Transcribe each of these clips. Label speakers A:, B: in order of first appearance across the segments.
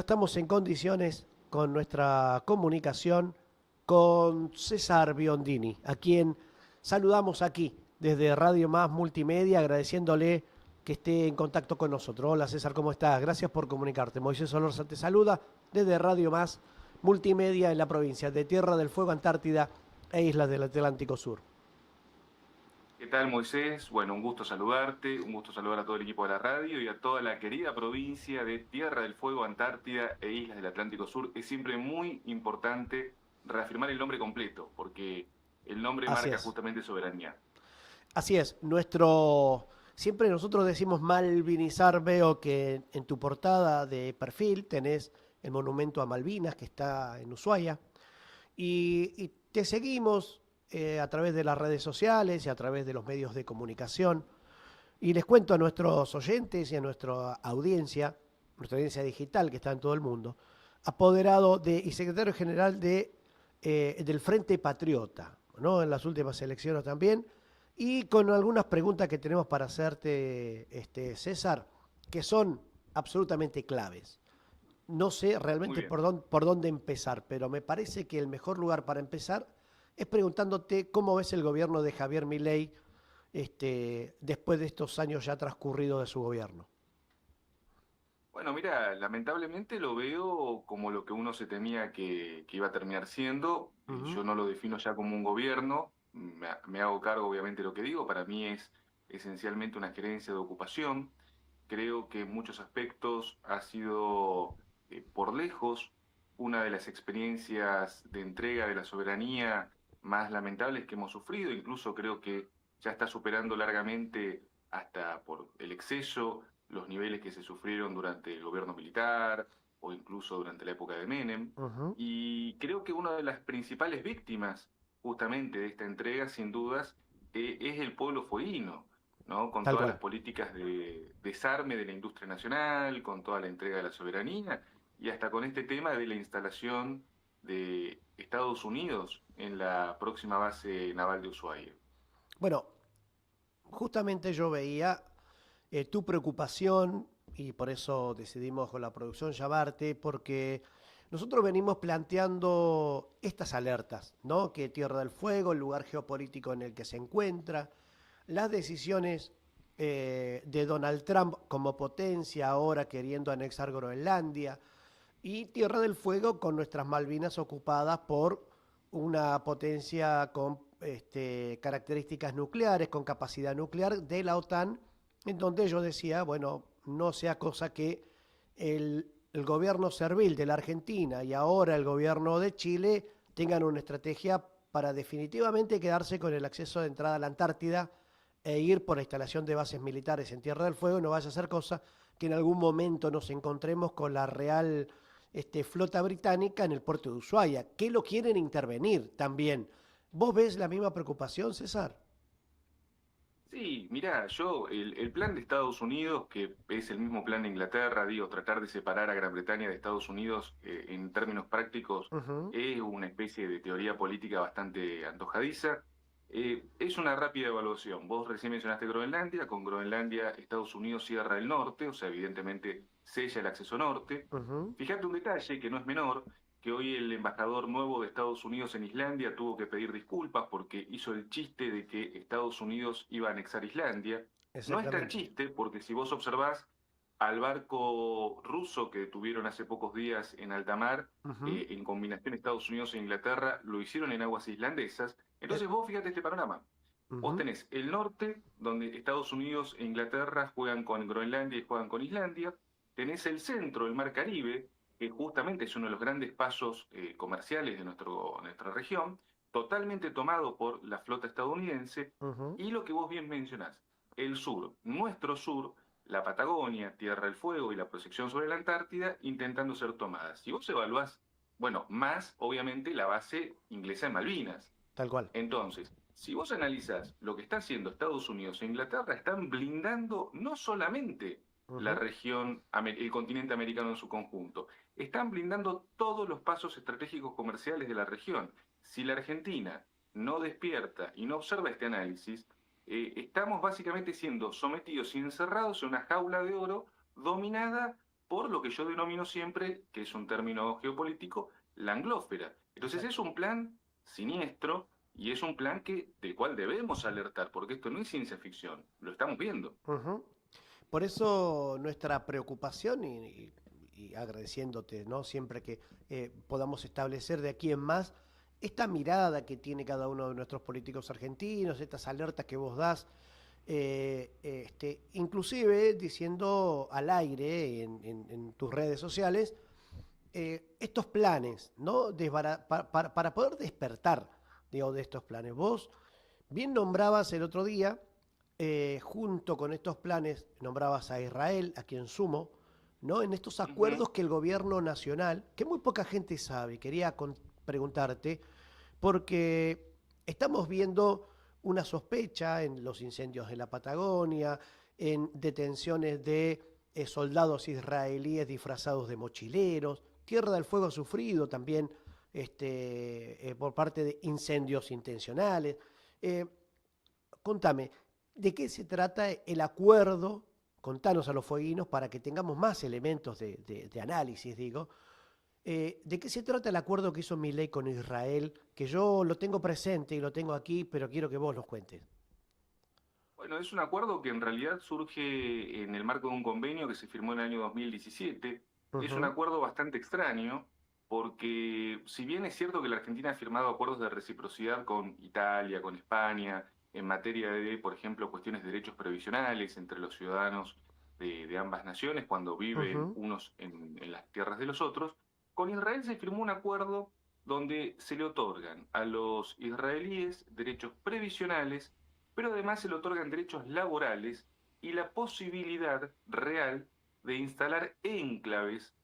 A: Estamos en condiciones con nuestra comunicación con César Biondini, a quien saludamos aquí desde Radio Más Multimedia, agradeciéndole que esté en contacto con nosotros. Hola César, ¿cómo estás? Gracias por comunicarte. Moisés Solorza te saluda desde Radio Más Multimedia en la provincia de Tierra del Fuego, Antártida e Islas del Atlántico Sur.
B: ¿Qué tal, Moisés? Bueno, un gusto saludarte, un gusto saludar a todo el equipo de la radio y a toda la querida provincia de Tierra del Fuego, Antártida e Islas del Atlántico Sur. Es siempre muy importante reafirmar el nombre completo, porque el nombre
A: Así
B: marca
A: es.
B: justamente soberanía.
A: Así es, siempre nosotros decimos malvinizar, veo que en tu portada de perfil tenés el monumento a Malvinas que está en Ushuaia y te seguimos a través de las redes sociales y a través de los medios de comunicación y les cuento a nuestros oyentes y a nuestra audiencia digital que está en todo el mundo, apoderado y secretario general del Frente Patriota, ¿no? En las últimas elecciones también y con algunas preguntas que tenemos para hacerte, César, que son absolutamente claves. No sé
B: Muy
A: realmente
B: bien.
A: por dónde empezar, pero me parece que el mejor lugar para empezar es preguntándote cómo ves el gobierno de Javier Milei después de estos años ya transcurridos de su gobierno.
B: Bueno, mira, lamentablemente lo veo como lo que uno se temía que iba a terminar siendo.
A: Ujú.
B: Yo no lo defino ya como un gobierno, me hago cargo obviamente de lo que digo, para mí es esencialmente una gerencia de ocupación. Creo que en muchos aspectos ha sido por lejos una de las experiencias de entrega de la soberanía más lamentables que hemos sufrido. Incluso creo que ya está superando largamente hasta por el exceso los niveles que se sufrieron durante el gobierno militar o incluso durante la época de Menem.
A: Ujú.
B: Y creo que una de las principales víctimas justamente de esta entrega, sin dudas, es el pueblo fueguino, ¿no? Con
A: Tal
B: todas las
A: cual.
B: políticas de desarme de la industria nacional, con toda la entrega de la soberanía y hasta con este tema de la instalación de Estados Unidos en la próxima base naval de Ushuaia.
A: Bueno, justamente yo veía tu preocupación y por eso decidimos con la producción llamarte, porque nosotros venimos planteando estas alertas, ¿no? Que Tierra del Fuego, el lugar geopolítico en el que se encuentra, las decisiones de Donald Trump como potencia ahora queriendo anexar Groenlandia y Tierra del Fuego con nuestras Malvinas ocupadas por una potencia con características nucleares, con capacidad nuclear de la OTAN, en donde yo decía, bueno, no sea cosa que el gobierno servil de la Argentina y ahora el gobierno de Chile tengan una estrategia para definitivamente quedarse con el acceso de entrada a la Antártida e ir por la instalación de bases militares en Tierra del Fuego y no vaya a ser cosa que en algún momento nos encontremos con la Real flota británica en el puerto de Ushuaia, que lo quieren intervenir también. ¿Vos ves la misma preocupación, César?
B: Sí, mirá, el plan de Estados Unidos, que es el mismo plan de Inglaterra, digo, tratar de separar a Gran Bretaña de Estados Unidos en términos prácticos,
A: Ujú.
B: es una especie de teoría política bastante antojadiza. Es una rápida evaluación. Vos recién mencionaste Groenlandia, con Groenlandia Estados Unidos cierra el norte, o sea, evidentemente sella el acceso norte.
A: Ujú.
B: Fíjate un detalle que no es menor, que hoy el embajador nuevo de Estados Unidos en Islandia tuvo que pedir disculpas porque hizo el chiste de que Estados Unidos iba a anexar Islandia. No es tan
A: Exactamente.
B: chiste porque si vos observás al barco ruso que tuvieron hace pocos días en alta mar,
A: Ujú.
B: en combinación Estados Unidos e Inglaterra, lo hicieron en aguas islandesas.
A: Eh,
B: Entonces vos fíjate este panorama. Vos
A: ujú.
B: tenés el norte, donde Estados Unidos e Inglaterra juegan con Groenlandia y juegan con Islandia. Tenés el centro, el Mar Caribe, que justamente es uno de los grandes pasos comerciales de nuestra región, totalmente tomado por la flota estadounidense.
A: Ujú.
B: Y lo que vos bien mencionás, el sur, nuestro sur, la Patagonia, Tierra del Fuego y la proyección sobre la Antártida, intentando ser tomadas. Si vos evaluás, bueno, más obviamente la base inglesa en Malvinas.
A: Tal cual.
B: Entonces, si vos analizás lo que está haciendo Estados Unidos e Inglaterra, están blindando no solamente la
A: Ujú.
B: región, el continente americano en su conjunto, están blindando todos los pasos estratégicos comerciales de la región. Si la Argentina no despierta y no observa este análisis, estamos básicamente siendo sometidos y encerrados en una jaula de oro dominada por lo que yo denomino siempre, que es un término geopolítico, la anglósfera. Entonces
A: Exacto.
B: es un plan siniestro y es un plan del cual debemos alertar, porque esto no es ciencia ficción, lo estamos viendo.
A: Ujú. Por eso nuestra preocupación y agradeciéndote, ¿no? Siempre que podamos establecer de aquí en más esta mirada que tiene cada uno de nuestros políticos argentinos, estas alertas que vos das, inclusive diciendo al aire en tus redes sociales estos planes, ¿no? Para poder despertar, digo, de estos planes. Vos bien nombrabas el otro día, junto con estos planes, nombrabas a Israel, a quien sumo, ¿no? En estos
B: Ujú.
A: acuerdos que el gobierno nacional, que muy poca gente sabe, quería preguntarte, porque estamos viendo una sospecha en los incendios de la Patagonia, en detenciones de soldados israelíes disfrazados de mochileros. Tierra del Fuego ha sufrido también por parte de incendios intencionales. Eh, Contame, ¿de qué se trata el acuerdo? Contanos a los fueguinos para que tengamos más elementos de análisis, digo. ¿De qué se trata el acuerdo que hizo Milei con Israel? Que yo lo tengo presente y lo tengo aquí, pero quiero que vos nos cuentes.
B: Bueno, es un acuerdo que en realidad surge en el marco de un convenio que se firmó en el año 2017. Es un
A: Ujú,
B: acuerdo bastante extraño porque si bien es cierto que la Argentina ha firmado acuerdos de reciprocidad con Italia, con España, en materia de, por ejemplo, cuestiones de derechos previsionales entre los ciudadanos de ambas naciones cuando viven
A: ujú,
B: unos en las tierras de los otros, con Israel se firmó un acuerdo donde se le otorgan a los israelíes derechos previsionales, pero además se le otorgan derechos laborales y la posibilidad real de instalar enclaves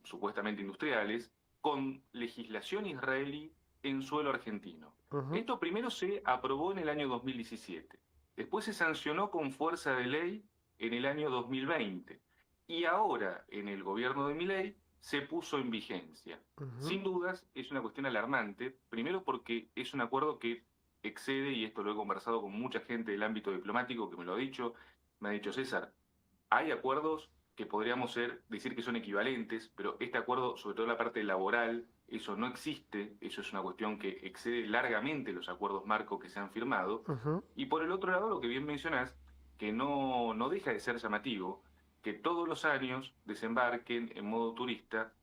B: supuestamente industriales con legislación israelí en suelo argentino.
A: ujú.
B: Esto primero se aprobó en el año 2017, después se sancionó con fuerza de ley en el año 2020 y ahora en el gobierno de Milei se puso en vigencia.
A: Ujú,
B: Sin dudas es una cuestión alarmante, primero porque es un acuerdo que excede, y esto lo he conversado con mucha gente del ámbito diplomático que me lo ha dicho, me ha dicho César, hay acuerdos que podríamos decir que son equivalentes, pero este acuerdo, sobre todo la parte laboral, eso no existe, eso es una cuestión que excede largamente los acuerdos marco que se han firmado.
A: ujú,
B: Y por el otro lado, lo que bien mencionás, que no deja de ser llamativo, que todos los años desembarquen en modo turista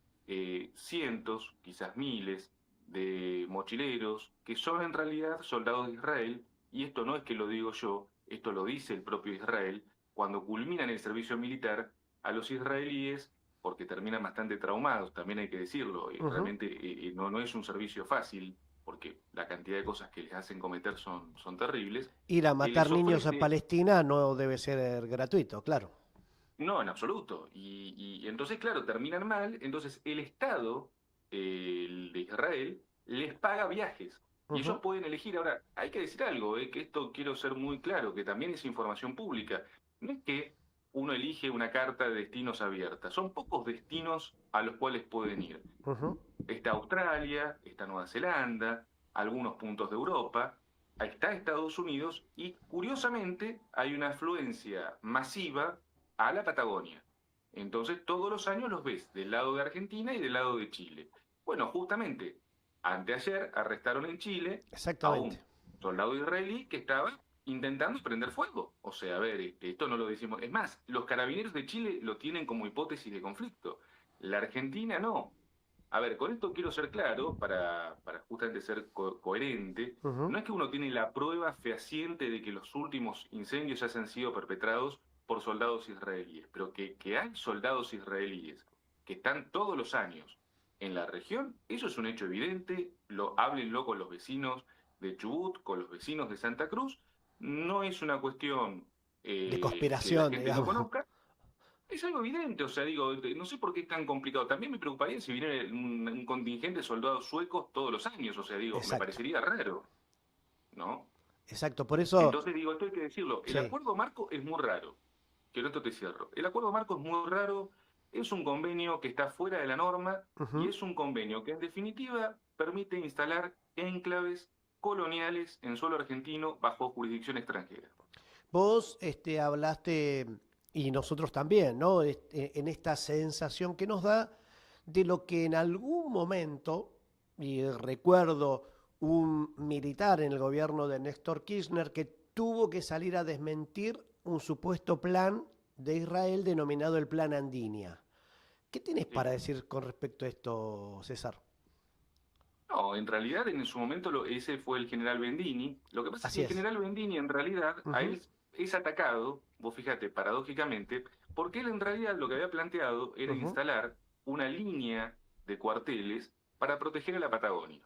B: cientos, quizás miles, de mochileros que son en realidad soldados de Israel, y esto no es que lo digo yo, esto lo dice el propio Israel, cuando culminan el servicio militar, a los israelíes, porque terminan bastante traumados, también hay que decirlo,
A: ujú.
B: realmente no es un servicio fácil, porque la cantidad de cosas que les hacen cometer son terribles,
A: Ir a matar
B: les
A: niños a
B: ofrece,
A: Palestina no debe ser gratuito, claro.
B: no, en absoluto, y entonces, claro, terminan mal, entonces el Estado el de Israel les paga viajes. Y ellos
A: Ujú,
B: pueden elegir. Ahora, hay que decir algo, que esto quiero ser muy claro, que también es información pública. No es que uno elige una carta de destinos abierta, son pocos destinos a los cuales pueden ir.
A: ujú,
B: Está Australia, está Nueva Zelanda, algunos puntos de Europa, está Estados Unidos y curiosamente hay una afluencia masiva a la Patagonia. Entonces todos los años los ves del lado de Argentina y del lado de Chile. Bueno, justamente, anteayer arrestaron en Chile a
A: exactamente.
B: un soldado israelí que estaba intentando prender fuego. O sea, a ver, esto no lo decimos. Es más, los carabineros de Chile lo tienen como hipótesis de conflicto. La Argentina no. A ver, con esto quiero ser claro, para justamente ser coherente.
A: Ujú,
B: No es que uno tiene la prueba fehaciente de que los últimos incendios ya se han sido perpetrados por soldados israelíes, pero que hay soldados israelíes que están todos los años en la región, eso es un hecho evidente, háblenlo con los vecinos de Chubut, con los vecinos de Santa Cruz, no es una cuestión
A: de
B: que la
A: conspiración,
B: gente no
A: digamos.
B: conozca, es algo evidente, o sea, digo, no sé por qué es tan complicado. También me preocuparía si viniera un contingente de soldados suecos todos los años, o sea, digo, me
A: Exacto,
B: parecería raro, ¿no?
A: exacto. Por eso,
B: Entonces digo, esto hay que decirlo, el
A: sí.
B: acuerdo marco es muy raro, que esto te cierro. El acuerdo marco es muy raro, es un convenio que está fuera de la norma y
A: Ujú.
B: es un convenio que en definitiva permite instalar enclaves coloniales en suelo argentino bajo jurisdicción extranjera.
A: Vos hablaste y nosotros también, ¿no? En esta sensación que nos da de lo que en algún momento, y recuerdo un militar en el gobierno de Néstor Kirchner que tuvo que salir a desmentir un supuesto plan de Israel denominado el Plan Andinia. ¿Qué tenés
B: Sí.
A: para decir con respecto a esto, César?
B: No, en realidad en su momento ese fue el general Bendini. Lo que pasa es que
A: Así
B: el
A: es.
B: general Bendini en realidad a
A: Ujú,
B: él es atacado, vos fíjate, paradójicamente, porque él en realidad lo que había planteado era
A: ujú,
B: instalar una línea de cuarteles para proteger a la Patagonia.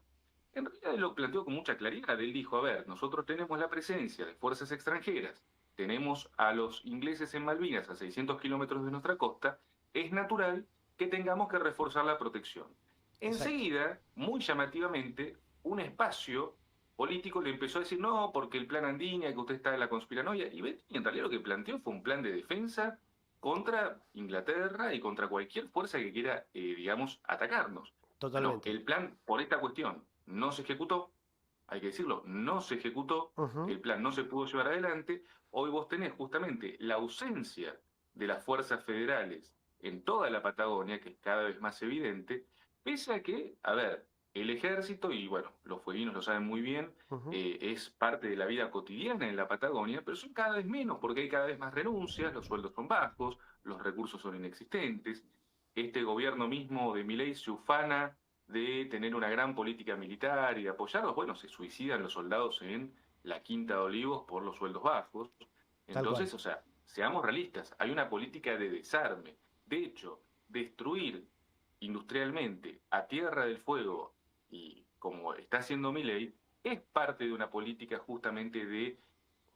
B: En realidad él lo planteó con mucha claridad. Él dijo, a ver, nosotros tenemos la presencia de fuerzas extranjeras, tenemos a los ingleses en Malvinas a 600 kilómetros de nuestra costa, es natural que tengamos que reforzar la protección.
A: exacto.
B: Enseguida, muy llamativamente, un espacio político le empezó a decir, no, porque el plan Andinia, que usted está en la conspiranoia, y Bettini en realidad lo que planteó fue un plan de defensa contra Inglaterra y contra cualquier fuerza que quiera, digamos, atacarnos. Bueno,
A: Totalmente.
B: el plan, por esta cuestión, no se ejecutó, hay que decirlo, no se ejecutó,
A: Ujú,
B: el plan no se pudo llevar adelante. Hoy vos tenés justamente la ausencia de las fuerzas federales en toda la Patagonia, que es cada vez más evidente, pese a que, a ver, el ejército, y bueno, los fueguinos lo saben muy bien,
A: ujú,
B: es parte de la vida cotidiana en la Patagonia, pero son cada vez menos porque hay cada vez más renuncias, los sueldos son bajos, los recursos son inexistentes. Este gobierno mismo de Milei se ufana de tener una gran política militar y de apoyarlos. Bueno, se suicidan los soldados en la Quinta de Olivos por los sueldos bajos.
A: tal cual.
B: Entonces, o sea, seamos realistas, hay una política de desarme. De hecho, destruir industrialmente a Tierra del Fuego, y como está haciendo Milei, es parte de una política justamente de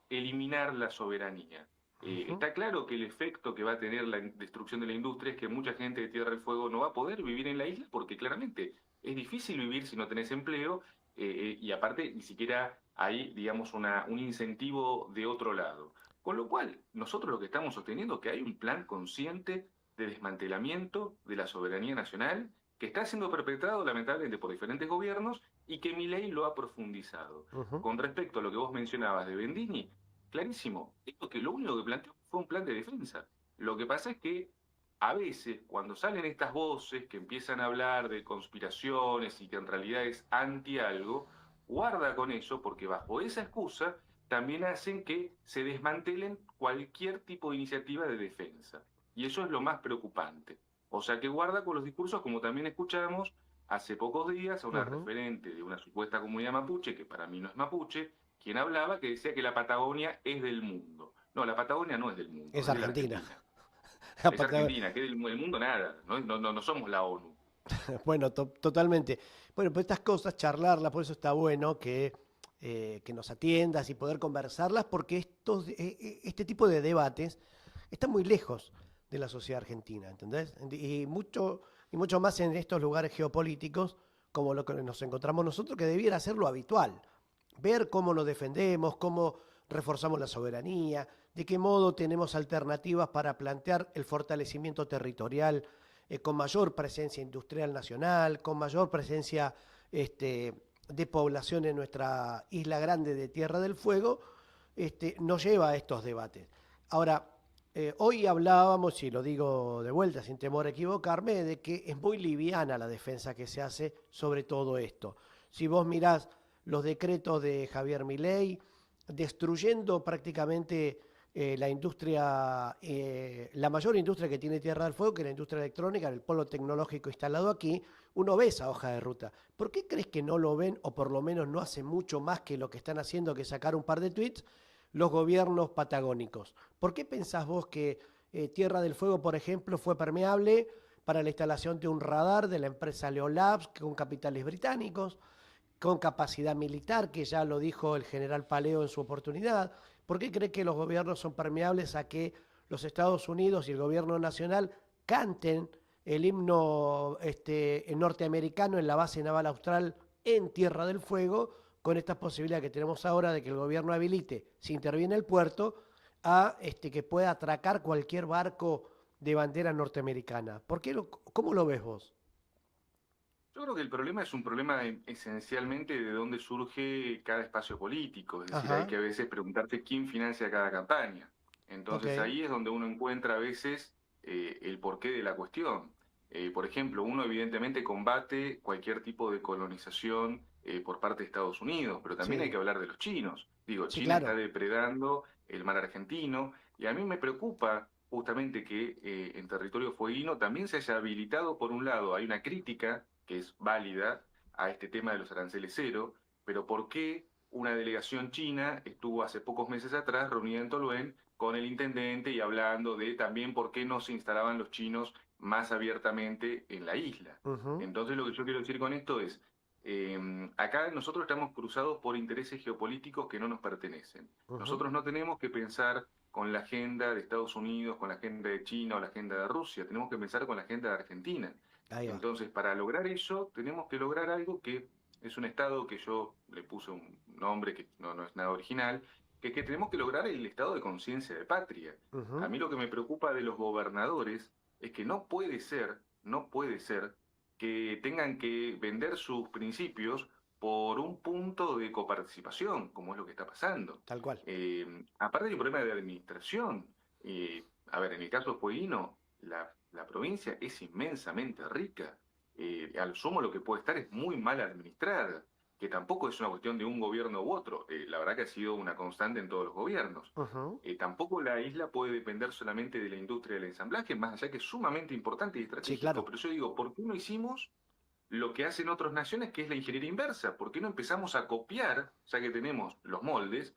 B: eliminar la soberanía.
A: Ujú,
B: Está claro que el efecto que va a tener la destrucción de la industria es que mucha gente de Tierra del Fuego no va a poder vivir en la isla porque claramente es difícil vivir si no tenés empleo, y aparte ni siquiera hay, digamos, un incentivo de otro lado. Con lo cual, nosotros lo que estamos sosteniendo es que hay un plan consciente de desmantelamiento de la soberanía nacional que está siendo perpetrado lamentablemente por diferentes gobiernos y que Milei lo ha profundizado.
A: ujú.
B: Con respecto a lo que vos mencionabas de Bendini, clarísimo, esto que lo único que planteó fue un plan de defensa. Lo que pasa es que a veces cuando salen estas voces que empiezan a hablar de conspiraciones y que en realidad es anti algo, guarda con eso porque bajo esa excusa también hacen que se desmantelen cualquier tipo de iniciativa de defensa. Y eso es lo más preocupante. O sea que guarda con los discursos como también escuchamos hace pocos días a una
A: Ujú.
B: referente de una supuesta comunidad mapuche, que para mí no es mapuche, quien hablaba que decía que la Patagonia es del mundo. No, la Patagonia no es del mundo,
A: Es
B: es de la
A: Argentina.
B: Argentina. Es
A: Aparte,
B: Argentina, que del mundo nada, no somos la ONU.
A: bueno, totalmente. Bueno, pues estas cosas, charlarlas, por eso está bueno que nos atiendas y poder conversarlas, porque este tipo de debates están muy lejos de la sociedad argentina, ¿entendés? Y mucho más en estos lugares geopolíticos como lo que nos encontramos nosotros, que debiera ser lo habitual. Ver cómo nos defendemos, cómo reforzamos la soberanía, de qué modo tenemos alternativas para plantear el fortalecimiento territorial con mayor presencia industrial nacional, con mayor presencia de población en nuestra isla grande de Tierra del Fuego, nos lleva a estos debates. Ahora, hoy hablábamos, y lo digo de vuelta sin temor a equivocarme, de que es muy liviana la defensa que se hace sobre todo esto. Si vos mirás los decretos de Javier Milei, destruyendo prácticamente la industria, la mayor industria que tiene Tierra del Fuego, que es la industria electrónica, el polo tecnológico instalado aquí, uno ve esa hoja de ruta. ¿Por qué crees que no lo ven, o por lo menos no hace mucho más que lo que están haciendo, que sacar un par de tweets, los gobiernos patagónicos? ¿Por qué pensás vos que Tierra del Fuego, por ejemplo, fue permeable para la instalación de un radar de la empresa Leolabs con capitales británicos, con capacidad militar, que ya lo dijo el general Paleo en su oportunidad? ¿Por qué cree que los gobiernos son permeables a que los Estados Unidos y el gobierno nacional canten el himno norteamericano en la base naval austral en Tierra del Fuego, con esta posibilidad que tenemos ahora de que el gobierno habilite, si interviene el puerto, a que pueda atracar cualquier barco de bandera norteamericana? ¿Cómo lo ves vos?
B: Yo creo que el problema es un problema esencialmente de dónde surge cada espacio político, es decir, hay
A: Ajá,
B: que a veces preguntarte quién financia cada campaña.
A: Ok,
B: Entonces ahí es donde uno encuentra a veces el porqué de la cuestión. Por ejemplo, uno evidentemente combate cualquier tipo de colonización por parte de Estados Unidos, pero también hay
A: sí,
B: que hablar de los chinos. Digo,
A: sí,
B: China está
A: claro.
B: depredando el mar argentino y a mí me preocupa justamente que en territorio fueguino también se haya habilitado, por un lado, hay una crítica que es válida a este tema de los aranceles cero, pero ¿por qué una delegación china estuvo hace pocos meses atrás reunida en Toluén con el intendente y hablando de también por qué no se instalaban los chinos más abiertamente en la isla?
A: Ujú,
B: Entonces lo que yo quiero decir con esto es, acá nosotros estamos cruzados por intereses geopolíticos que no nos pertenecen.
A: ujú.
B: Nosotros no tenemos que pensar con la agenda de Estados Unidos, con la agenda de China o la agenda de Rusia, tenemos que pensar con la agenda de Argentina.
A: Ahí va.
B: Entonces, para lograr eso, tenemos que lograr algo que es un estado que yo le puse un nombre que no es nada original, que tenemos que lograr el estado de conciencia de patria. A
A: Ujú.
B: mí lo que me preocupa de los gobernadores es que no puede ser que tengan que vender sus principios por un punto de coparticipación, como es lo que está pasando.
A: Tal cual.
B: Aparte hay un problema de administración. A ver, en el caso de Fueguino, la provincia es inmensamente rica. Al sumo lo que puede estar es muy mal administrada, que tampoco es una cuestión de un gobierno u otro. La verdad que ha sido una constante en todos los gobiernos.
A: Ujú.
B: Tampoco la isla puede depender solamente de la industria del ensamblaje, más allá que es sumamente importante y
A: Sí,
B: estratégico.
A: claro.
B: Pero yo digo, ¿por qué no hicimos lo que hacen otras naciones, que es la ingeniería inversa? ¿Por qué no empezamos a copiar, ya que tenemos los moldes,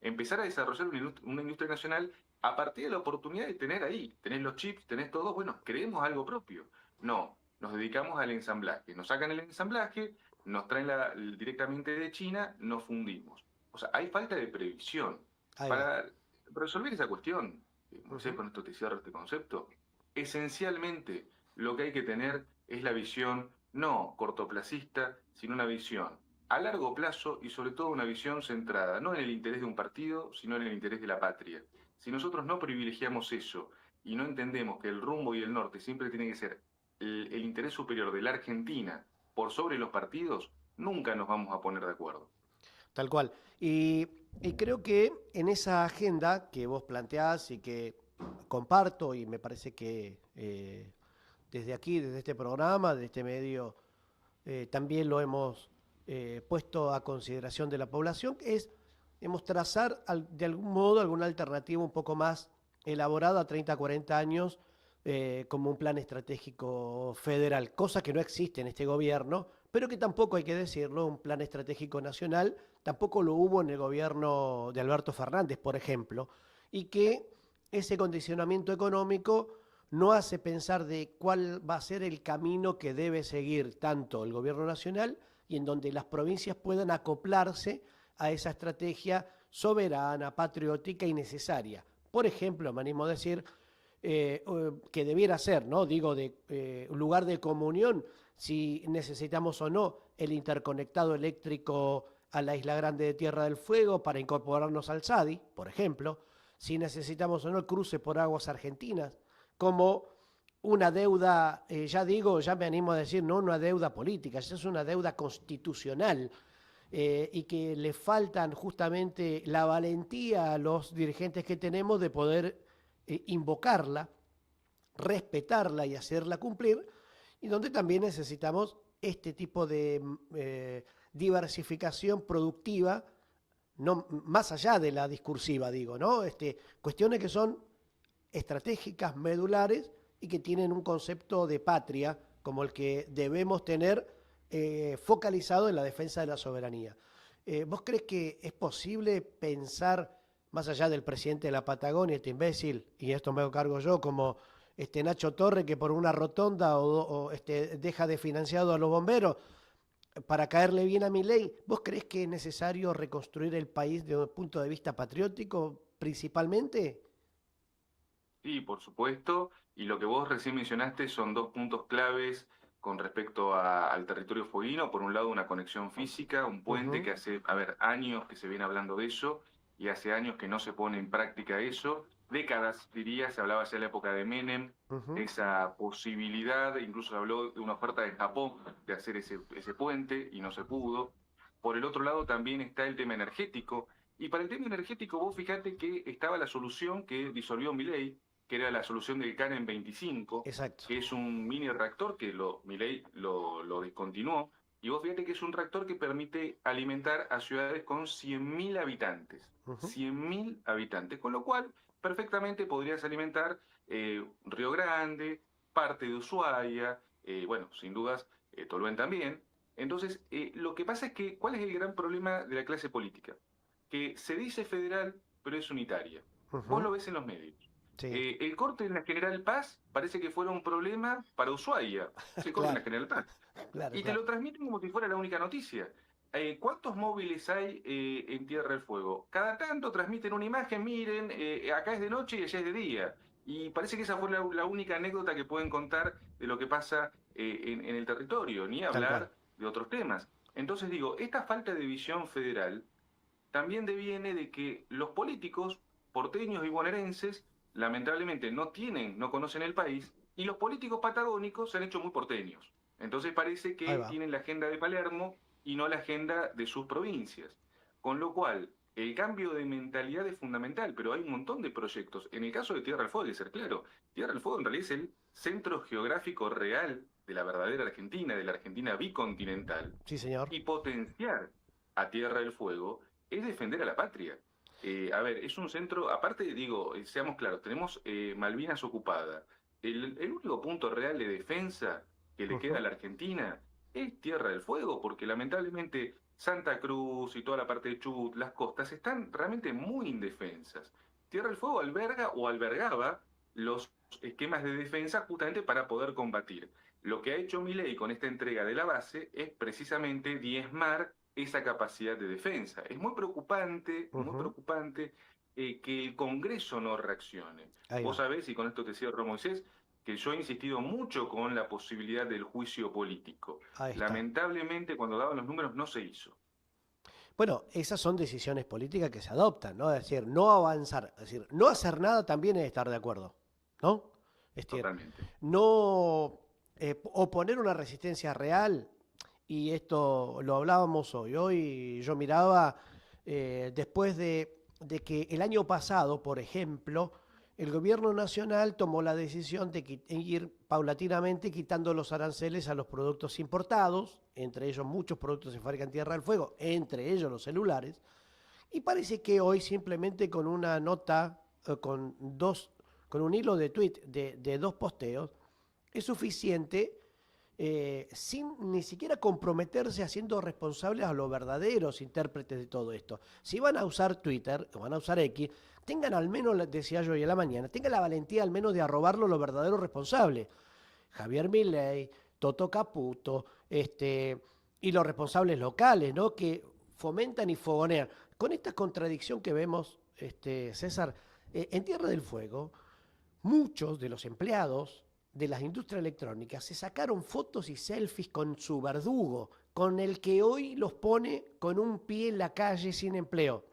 B: empezar a desarrollar una industria nacional a partir de la oportunidad de tener ahí? Tenés los chips, tenés todo, bueno, creemos algo propio. No, nos dedicamos al ensamblaje. Nos sacan el ensamblaje, nos traen directamente de China, nos fundimos. O sea, hay falta de previsión.
A: Ahí va.
B: Para resolver esa cuestión, Moisés,
A: Ujú.
B: con esto te cierro este concepto, esencialmente lo que hay que tener es la visión no cortoplacista, sino una visión a largo plazo y sobre todo una visión centrada no en el interés de un partido, sino en el interés de la patria. Si nosotros no privilegiamos eso y no entendemos que el rumbo y el norte siempre tiene que ser el interés superior de la Argentina por sobre los partidos, nunca nos vamos a poner de acuerdo.
A: Tal cual. Y creo que en esa agenda que vos planteás y que comparto, y me parece que desde aquí, desde este programa, de este medio, también lo hemos puesto a consideración de la población, es hemos trazar de algún modo alguna alternativa un poco más elaborada a 30, 40 años como un plan estratégico federal, cosa que no existe en este gobierno, pero que tampoco hay que decirlo, un plan estratégico nacional, tampoco lo hubo en el gobierno de Alberto Fernández, por ejemplo, y que ese condicionamiento económico no hace pensar de cuál va a ser el camino que debe seguir tanto el gobierno nacional y en donde las provincias puedan acoplarse a esa estrategia soberana, patriótica y necesaria. Por ejemplo, me animo a decir que debiera ser, ¿no? Digo, de un lugar de comunión, si necesitamos o no el interconectado eléctrico a la Isla Grande de Tierra del Fuego para incorporarnos al SADI, por ejemplo, si necesitamos o no el cruce por aguas argentinas, como una deuda, ya digo, ya me animo a decir, no una deuda política, esa es una deuda constitucional y que le faltan justamente la valentía a los dirigentes que tenemos de poder invocarla, respetarla y hacerla cumplir, y donde también necesitamos este tipo de diversificación productiva, no, más allá de la discursiva, digo, ¿no? Cuestiones que son estratégicas, medulares y que tienen un concepto de patria como el que debemos tener focalizado en la defensa de la soberanía. ¿Vos crees que es posible pensar, más allá del presidente de la Patagonia, este imbécil, y esto me hago cargo yo, como Nacho Torre, que por una rotonda deja de financiado a los bomberos para caerle bien a mi ley? ¿Vos crees que es necesario reconstruir el país desde un punto de vista patriótico principalmente?
B: Sí, por supuesto. Y lo que vos recién mencionaste son dos puntos claves con respecto al territorio fueguino. Por un lado, una conexión física, un puente
A: Ujú,
B: que hace, a ver, años que se viene hablando de eso y hace años que no se pone en práctica eso. Décadas, diría, se hablaba ya en la época de Menem,
A: ujú.
B: esa posibilidad, incluso se habló de una oferta de Japón de hacer ese puente y no se pudo. Por el otro lado, también está el tema energético, Y para el tema energético, vos fíjate que estaba la solución que disolvió Milei, que era la solución del Canem 25,
A: Exacto.
B: que es un mini reactor que Milei lo descontinuó. Y vos fíjate que es un reactor que permite alimentar a ciudades con 100.000 habitantes.
A: Ujú.
B: 100.000 habitantes. Con lo cual, perfectamente podrías alimentar Río Grande, parte de Ushuaia, bueno, sin dudas, Toluen también. Entonces, lo que pasa es que, ¿cuál es el gran problema de la clase política? Que se dice federal, pero es unitaria. Vos
A: Ujú.
B: lo ves en los medios.
A: Sí,
B: El corte en la General Paz parece que fuera un problema para Ushuaia. Es el corte en la
A: claro,
B: General Paz.
A: claro,
B: Y te
A: claro.
B: lo transmiten como si fuera la única noticia. ¿Cuántos móviles hay en Tierra del Fuego? Cada tanto transmiten una imagen, miren, acá es de noche y allá es de día. Y parece que esa fue la única anécdota que pueden contar de lo que pasa en el territorio, ni
A: Tal cual.
B: hablar de otros temas. Entonces digo, esta falta de visión federal también deviene de que los políticos porteños y bonaerenses lamentablemente no conocen el país, y los políticos patagónicos se han hecho muy porteños. Entonces parece
A: Ahí
B: que
A: va.
B: tienen la agenda de Palermo y no la agenda de sus provincias. Con lo cual, el cambio de mentalidad es fundamental, pero hay un montón de proyectos. En el caso de Tierra del Fuego, hay que ser claro, Tierra del Fuego en realidad es el centro geográfico real de la verdadera Argentina, de la Argentina bicontinental,
A: Sí, señor.
B: y potenciar a Tierra del Fuego es defender a la patria. A ver, es un centro, aparte digo, seamos claros, tenemos Malvinas ocupada. El único punto real de defensa que le queda a
A: Ujú.
B: la Argentina es Tierra del Fuego, porque lamentablemente Santa Cruz y toda la parte de Chubut, las costas, están realmente muy indefensas. Tierra del Fuego alberga o albergaba los esquemas de defensa justamente para poder combatir. Lo que ha hecho Milei con esta entrega de la base es precisamente diezmar esa capacidad de defensa. Es muy
A: Ujú.
B: preocupante que el Congreso no reaccione.
A: Ahí
B: Vos
A: va.
B: sabés, y con esto te cierro, Moisés, que yo he insistido mucho con la posibilidad del juicio político.
A: Ahí está.
B: Lamentablemente, cuando daban los números, no se hizo.
A: Bueno, esas son decisiones políticas que se adoptan, ¿no? Es decir, no avanzar, es decir, no hacer nada también es estar de acuerdo, ¿no? Es decir,
B: Totalmente.
A: no oponer una resistencia real, y esto lo hablábamos hoy. Hoy yo miraba, después de que el año pasado, por ejemplo, el gobierno nacional tomó la decisión de ir paulatinamente quitando los aranceles a los productos importados, entre ellos muchos productos se fabrican en Tierra del Fuego, entre ellos los celulares, y parece que hoy simplemente con una nota, con un hilo de tweet de dos posteos, es suficiente, sin ni siquiera comprometerse haciendo responsables a los verdaderos intérpretes de todo esto. Si van a usar Twitter o van a usar X, tengan al menos, decía yo hoy a la mañana, tengan la valentía al menos de arrobarlo los verdaderos responsables. Javier Milei, Toto Caputo, y los responsables locales, ¿no? Que fomentan y fogonean. Con esta contradicción que vemos, César, en Tierra del Fuego, muchos de los empleados de las industrias electrónicas se sacaron fotos y selfies con su verdugo, con el que hoy los pone con un pie en la calle sin empleo.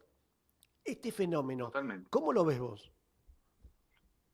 A: Este fenómeno,
B: Totalmente.
A: ¿cómo lo ves vos?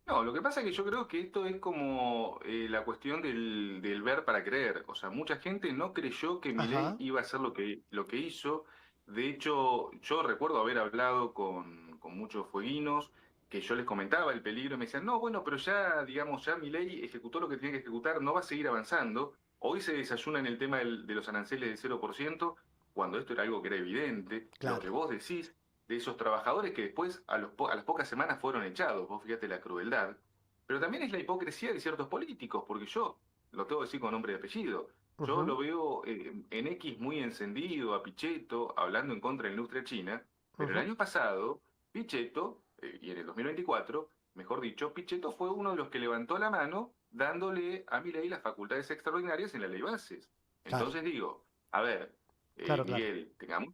B: No, lo que pasa es que yo creo que esto es como la cuestión del ver para creer. O sea, mucha gente no creyó que Milei
A: Ajá,
B: iba a hacer lo que hizo. De hecho, yo recuerdo haber hablado con muchos fueguinos que yo les comentaba el peligro y me decían, no, bueno, pero ya, digamos, ya Milei ejecutó lo que tenía que ejecutar, no va a seguir avanzando. Hoy se desayuna en el tema de los aranceles del 0%, cuando esto era algo que era evidente. Lo
A: claro.
B: que vos decís de esos trabajadores que después a las pocas semanas fueron echados, vos fíjate la crueldad, pero también es la hipocresía de ciertos políticos, porque yo, lo tengo que decir con nombre y apellido, yo lo
A: Ujú,
B: veo en X muy encendido a Pichetto hablando en contra de la industria china, pero el
A: ujú.
B: año pasado, Pichetto, y en el 2024, mejor dicho, Pichetto fue uno de los que levantó la mano dándole a Milei las facultades extraordinarias en la ley bases.
A: Claro,
B: Entonces digo, a ver,
A: claro, claro.
B: Miguel, tengamos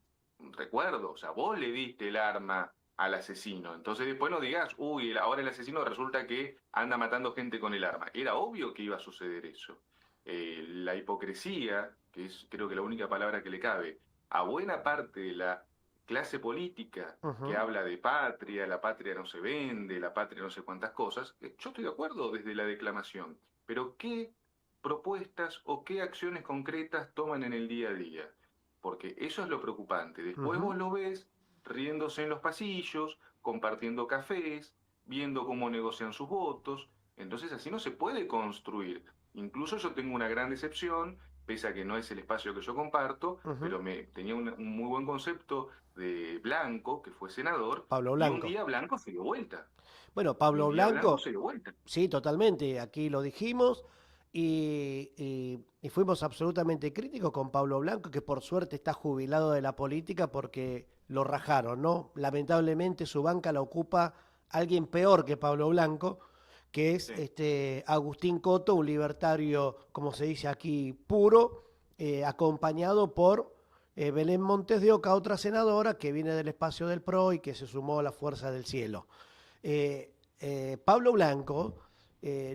B: recuerdo, o sea, vos le diste el arma al asesino, entonces después no digas, uy, ahora el asesino resulta que anda matando gente con el arma. Era obvio que iba a suceder eso. La hipocresía, que es creo que la única palabra que le cabe, a buena parte de la clase política que
A: Ujú,
B: habla de patria, la patria no se vende, la patria no sé cuántas cosas, yo estoy de acuerdo desde la declamación, pero ¿qué propuestas o qué acciones concretas toman en el día a día? Porque eso es lo preocupante. Después
A: ujú.
B: vos lo ves riéndose en los pasillos, compartiendo cafés, viendo cómo negocian sus votos. Entonces así no se puede construir. Incluso yo tengo una gran decepción, pese a que no es el espacio que yo comparto,
A: Ujú.
B: pero tenía un muy buen concepto de Blanco, que fue senador,
A: Pablo
B: y un
A: Blanco.
B: día Blanco se dio vuelta.
A: Bueno,
B: Y un
A: Pablo
B: día Blanco
A: Blanco,
B: se dio vuelta.
A: sí, totalmente, aquí lo dijimos y fuimos absolutamente críticos con Pablo Blanco, que por suerte está jubilado de la política porque lo rajaron, ¿no? Lamentablemente su banca la ocupa alguien peor que Pablo Blanco, que es
B: Sí,
A: Agustín Coto, un libertario, como se dice aquí, puro, acompañado por Belén Montes de Oca, otra senadora que viene del espacio del PRO y que se sumó a la Fuerza del Cielo. Pablo Blanco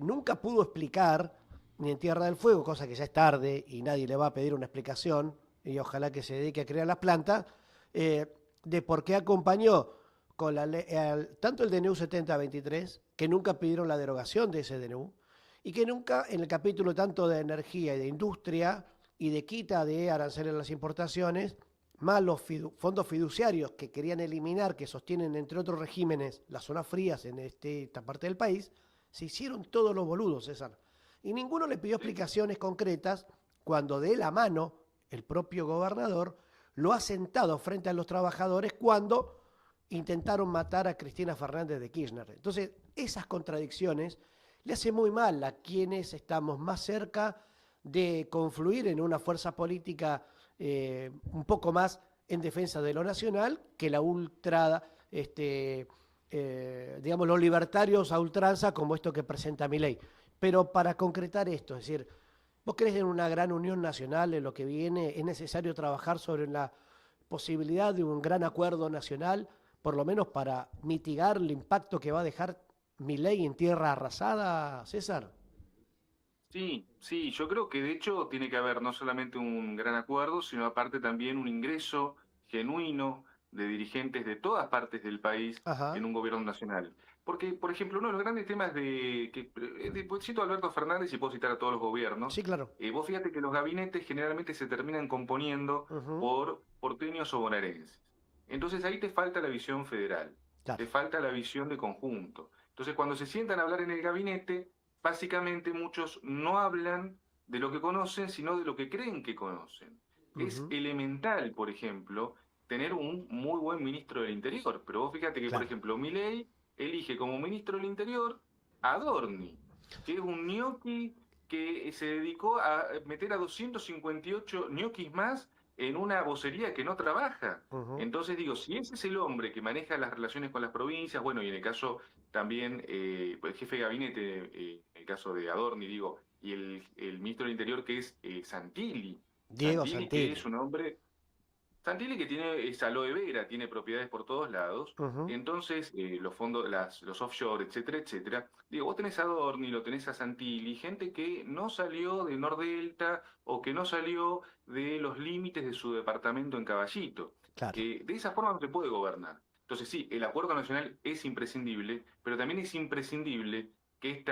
A: nunca pudo explicar, ni en Tierra del Fuego, cosa que ya es tarde y nadie le va a pedir una explicación, y ojalá que se dedique a crear las plantas, eh, de por qué acompañó con tanto el DNU 7023, que nunca pidieron la derogación de ese DNU, y que nunca en el capítulo tanto de energía y de industria y de quita de aranceles a las importaciones, más los fondos fiduciarios que querían eliminar, que sostienen entre otros regímenes las zonas frías en esta parte del país, se hicieron todos los boludos, César. Y ninguno le pidió
B: sí.
A: explicaciones concretas cuando de la mano el propio gobernador lo ha sentado frente a los trabajadores cuando intentaron matar a Cristina Fernández de Kirchner. Entonces, esas contradicciones le hacen muy mal a quienes estamos más cerca de confluir en una fuerza política un poco más en defensa de lo nacional que la ultra, digamos, los libertarios a ultranza como esto que presenta Milei. Pero para concretar esto, es decir, ¿vos crees en una gran unión nacional en lo que viene? ¿Es necesario trabajar sobre la posibilidad de un gran acuerdo nacional, por lo menos para mitigar el impacto que va a dejar Milei en tierra arrasada, César?
B: Sí, sí, yo creo que de hecho tiene que haber no solamente un gran acuerdo, sino aparte también un ingreso genuino de dirigentes de todas partes del país en
A: Ajá,
B: un gobierno nacional. Porque, por ejemplo, uno de los grandes temas pues, cito a Alberto Fernández y puedo citar a todos los gobiernos,
A: sí, claro.
B: vos fíjate que los gabinetes generalmente se terminan componiendo
A: Ujú,
B: por porteños o bonaerenses. Entonces ahí te falta la visión federal,
A: claro,
B: te falta la visión de conjunto. Entonces cuando se sientan a hablar en el gabinete básicamente muchos no hablan de lo que conocen, sino de lo que creen que conocen. Es
A: ujú,
B: elemental, por ejemplo, tener un muy buen ministro del Interior, pero vos fíjate que, por
A: claro.
B: ejemplo, Milei elige como ministro del Interior a Dorni, que es un ñoqui que se dedicó a meter a 258 ñoquis más en una vocería que no trabaja.
A: Ujú,
B: Entonces digo, si ese es el hombre que maneja las relaciones con las provincias, bueno, y en el caso también pues, el jefe de gabinete, en el caso de Adorni, digo, y el ministro del Interior que es Santilli.
A: Diego
B: Santilli que
A: Santilli.
B: es un hombre, Santilli que tiene es aloe vera, tiene propiedades por todos lados,
A: Ujú,
B: entonces los fondos, los offshore, etcétera, etcétera. Digo, vos tenés a Adorni, lo tenés a Santilli, gente que no salió de Nordelta o que no salió de los límites de su departamento en Caballito.
A: claro,
B: De esa forma no se puede gobernar. Entonces sí, el acuerdo nacional es imprescindible, pero también es imprescindible que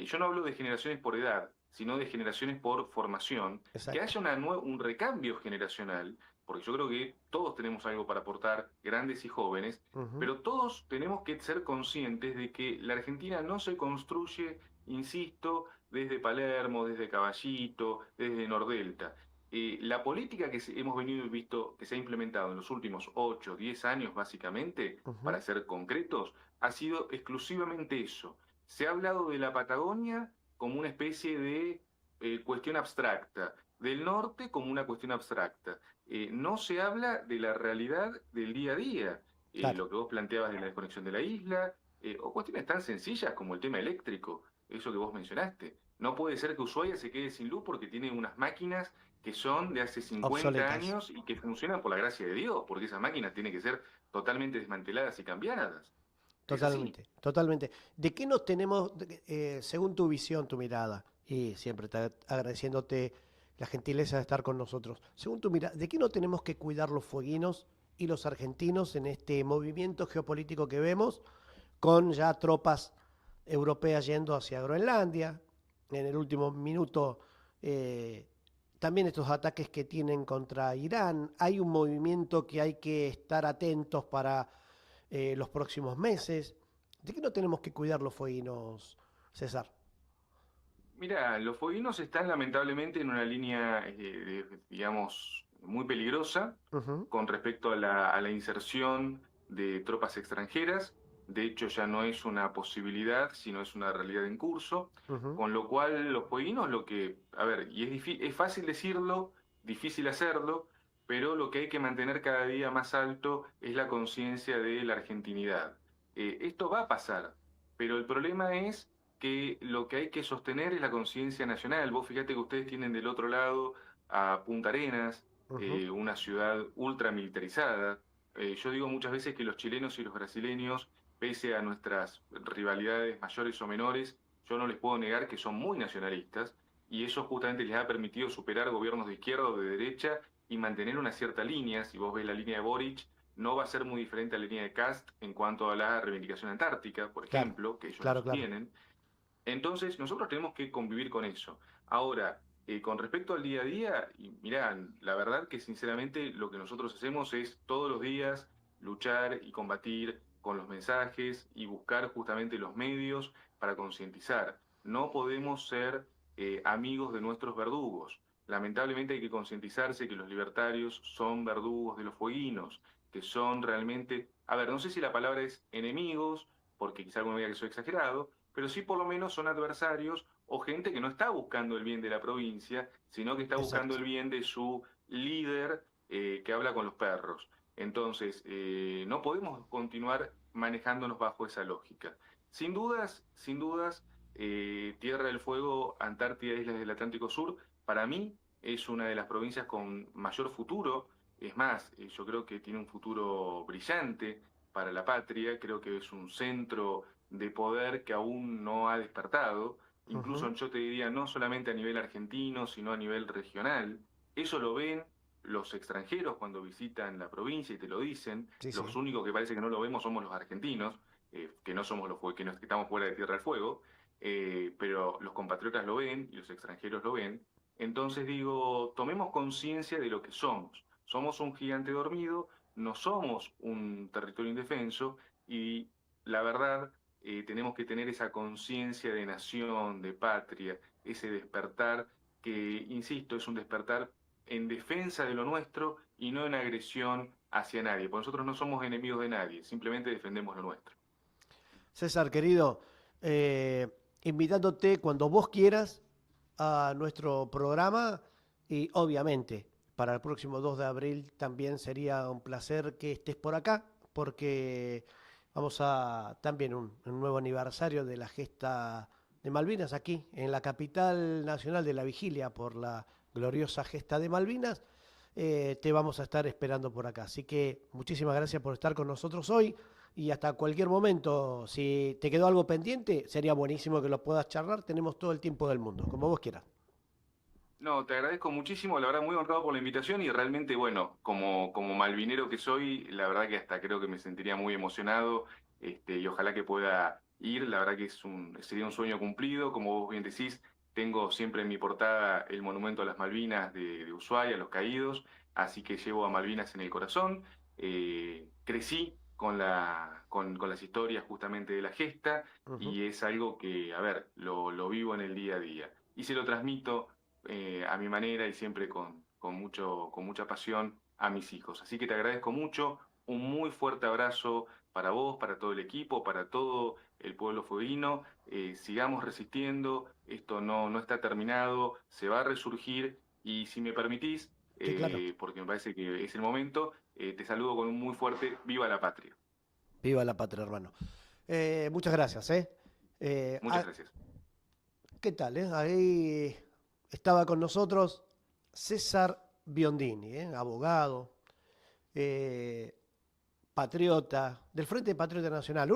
B: yo no hablo de generaciones por edad, sino de generaciones por formación, que
A: exacto.
B: haya un recambio generacional, porque yo creo que todos tenemos algo para aportar, grandes y jóvenes,
A: Ujú,
B: pero todos tenemos que ser conscientes de que la Argentina no se construye, insisto, desde Palermo, desde Caballito, desde Nordelta. La política que hemos venido visto que se ha implementado en los últimos 8, 10 años, básicamente,
A: ujú,
B: para ser concretos, ha sido exclusivamente eso. Se ha hablado de la Patagonia como una especie de cuestión abstracta, del norte como una cuestión abstracta. No se habla de la realidad del día a día,
A: claro.
B: lo que vos planteabas de la desconexión de la isla, o cuestiones tan sencillas como el tema eléctrico, eso que vos mencionaste. No puede ser que Ushuaia se quede sin luz porque tiene unas máquinas que son de hace 50
A: Obsoletas.
B: años y que funcionan por la gracia de Dios, porque esas máquinas tienen que ser totalmente desmanteladas y cambiadas. Es así.
A: Totalmente, totalmente. ¿De qué nos tenemos, según tu visión, tu mirada, y siempre agradeciéndote la gentileza de estar con nosotros, según tu mirada, ¿de qué no tenemos que cuidar los fueguinos y los argentinos en este movimiento geopolítico que vemos, con ya tropas europeas yendo hacia Groenlandia, en el último minuto también estos ataques que tienen contra Irán. Hay un movimiento que hay que estar atentos para los próximos meses. ¿De qué no tenemos que cuidar los fueguinos, César?
B: Mira, los fueguinos están lamentablemente en una línea, digamos, muy peligrosa
A: Ujú,
B: con respecto a la inserción de tropas extranjeras. De hecho, ya no es una posibilidad, sino es una realidad en curso.
A: ujú.
B: Con lo cual, los fueguinos, lo que, a ver, y es fácil decirlo, difícil hacerlo, pero lo que hay que mantener cada día más alto es la conciencia de la argentinidad. Esto va a pasar, pero el problema es que lo que hay que sostener es la conciencia nacional. Vos fíjate que ustedes tienen del otro lado a Punta Arenas,
A: Ujú.
B: una ciudad ultra militarizada. Yo digo muchas veces que los chilenos y los brasileños, pese a nuestras rivalidades mayores o menores, yo no les puedo negar que son muy nacionalistas y eso justamente les ha permitido superar gobiernos de izquierda o de derecha y mantener una cierta línea. Si vos ves la línea de Boric, no va a ser muy diferente a la línea de Kast en cuanto a la reivindicación antártica, por
A: Claro,
B: ejemplo, que ellos la
A: claro, claro.
B: sostienen. Entonces, nosotros tenemos que convivir con eso. Ahora, con respecto al día a día, y mirá, la verdad que sinceramente lo que nosotros hacemos es todos los días luchar y combatir con los mensajes y buscar justamente los medios para concientizar. No podemos ser amigos de nuestros verdugos. Lamentablemente hay que concientizarse que los libertarios son verdugos de los fueguinos, que son realmente, a ver, no sé si la palabra es enemigos, porque quizá alguno diga que soy exagerado, pero sí por lo menos son adversarios o gente que no está buscando el bien de la provincia, sino que está buscando
A: Exacto.
B: el bien de su líder que habla con los perros. Entonces, no podemos continuar manejándonos bajo esa lógica. Sin dudas, Tierra del Fuego, Antártida, Islas del Atlántico Sur, para mí es una de las provincias con mayor futuro. Es más, yo creo que tiene un futuro brillante para la patria, creo que es un centro de poder que aún no ha despertado, incluso
A: Ujú.
B: yo te diría no solamente a nivel argentino, sino a nivel regional. Eso lo ven los extranjeros cuando visitan la provincia y te lo dicen.
A: Sí,
B: Los
A: sí.
B: únicos que parece que no lo vemos somos los argentinos, que no somos que estamos fuera de Tierra del Fuego, pero los compatriotas lo ven y los extranjeros lo ven. Entonces digo, tomemos conciencia de lo que somos. Somos un gigante dormido, no somos un territorio indefenso y la verdad tenemos que tener esa conciencia de nación, de patria, ese despertar que, insisto, es un despertar en defensa de lo nuestro y no en agresión hacia nadie, porque nosotros no somos enemigos de nadie, simplemente defendemos lo nuestro.
A: César, querido, invitándote cuando vos quieras a nuestro programa y obviamente para el próximo 2 de abril también sería un placer que estés por acá porque vamos a también un nuevo aniversario de la gesta de Malvinas aquí en la capital nacional de la vigilia por la gloriosa gesta de Malvinas. Te vamos a estar esperando por acá. Así que muchísimas gracias por estar con nosotros hoy y hasta cualquier momento, si te quedó algo pendiente, sería buenísimo que lo puedas charlar. Tenemos todo el tiempo del mundo, como vos quieras.
B: No, te agradezco muchísimo, la verdad muy honrado por la invitación y realmente, bueno, como malvinero que soy, la verdad que hasta creo que me sentiría muy emocionado y ojalá que pueda ir, la verdad que sería un sueño cumplido, como vos bien decís, tengo siempre en mi portada el monumento a las Malvinas de Ushuaia, a los caídos, así que llevo a Malvinas en el corazón, crecí con las historias justamente de la gesta
A: Ujú.
B: y es algo que, a ver, lo vivo en el día a día y se lo transmito a mi manera y siempre con mucha pasión a mis hijos. Así que te agradezco mucho, un muy fuerte abrazo para vos, para todo el equipo, para todo el pueblo fueguino. Sigamos resistiendo, esto no está terminado, se va a resurgir y si me permitís,
A: Sí, claro.
B: porque me parece que es el momento, te saludo con un muy fuerte Viva la Patria.
A: Viva la patria, hermano. Muchas gracias, ¿eh? Eh,
B: Muchas
A: ah,
B: gracias.
A: ¿Qué tal, Ahí estaba con nosotros César Biondini, abogado, eh, patriota, del Frente Patriota Nacional.